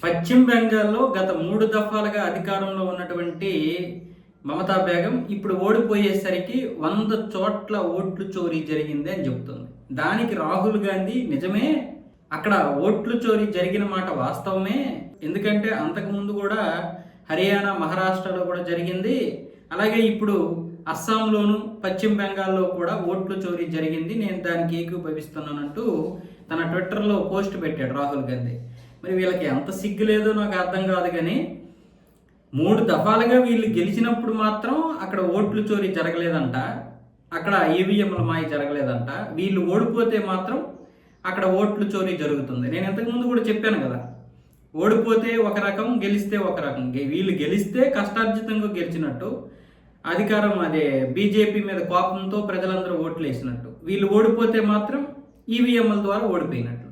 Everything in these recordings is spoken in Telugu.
పశ్చిమ బెంగాల్లో గత 3 దఫాలుగా అధికారంలో ఉన్నటువంటి మమతా బేగం ఇప్పుడు ఓడిపోయేసరికి 100 చోట్ల ఓట్లు చోరీ జరిగింది అని చెప్తుంది. దానికి రాహుల్ గాంధీ నిజమే, అక్కడ ఓట్లు చోరీ జరిగిన మాట వాస్తవమే, ఎందుకంటే అంతకుముందు కూడా హర్యానా, మహారాష్ట్రలో కూడా జరిగింది, అలాగే ఇప్పుడు అస్సాంలోను, పశ్చిమ బెంగాల్లో కూడా ఓట్లు చోరీ జరిగింది, నేను దానికి ఏకీభవిస్తున్నానంటూ తన ట్విట్టర్లో పోస్ట్ పెట్టాడు రాహుల్ గాంధీ. మరి వీళ్ళకి ఎంత సిగ్గు లేదో నాకు అర్థం కాదు, కానీ 3 దఫాలుగా వీళ్ళు గెలిచినప్పుడు మాత్రం అక్కడ ఓట్లు చోరీ జరగలేదంట, అక్కడ ఈవీఎంల మాయ జరగలేదంట. వీళ్ళు ఓడిపోతే మాత్రం అక్కడ ఓట్లు చోరీ జరుగుతుంది. నేను ఇంతకుముందు కూడా చెప్పాను కదా, ఓడిపోతే ఒక రకం, గెలిస్తే ఒక రకం. వీళ్ళు గెలిస్తే కష్టార్జితంగా గెలిచినట్టు, అధికారం అదే బీజేపీ మీద కోపంతో ప్రజలందరూ ఓట్లు వేసినట్టు. వీళ్ళు ఓడిపోతే మాత్రం ఈవీఎంల ద్వారా ఓడిపోయినట్టు.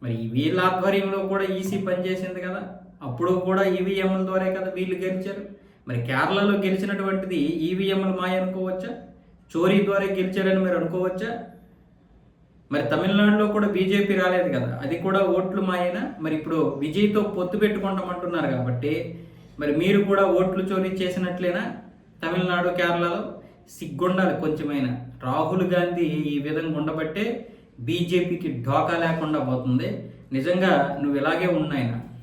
మరి వీళ్ళ ఆధ్వర్యంలో కూడా ఈసీ పనిచేసింది కదా, అప్పుడు కూడా ఈవీఎంల ద్వారా కదా వీళ్ళు గెలిచారు. మరి కేరళలో గెలిచినటువంటిది ఈవీఎంల మాయ అనుకోవచ్చా? చోరీ ద్వారా గెలిచారని మీరు అనుకోవచ్చా? మరి తమిళనాడులో కూడా బీజేపీ రాలేదు కదా, అది కూడా ఓట్లు మాయేనా? మరి ఇప్పుడు విజయ్తో పొత్తు పెట్టుకుంటామంటున్నారు కాబట్టి మరి మీరు కూడా ఓట్లు చోరీ చేసినట్లేనా తమిళనాడు, కేరళలో? సిగ్గుండాలి కొంచెమైనా. రాహుల్ గాంధీ ఈ విధంగా ఉండబట్టే బీజేపీకి ఢోకా లేకుండా పోతుంది. నిజంగా నువ్వు ఇలాగే ఉన్నాయినా.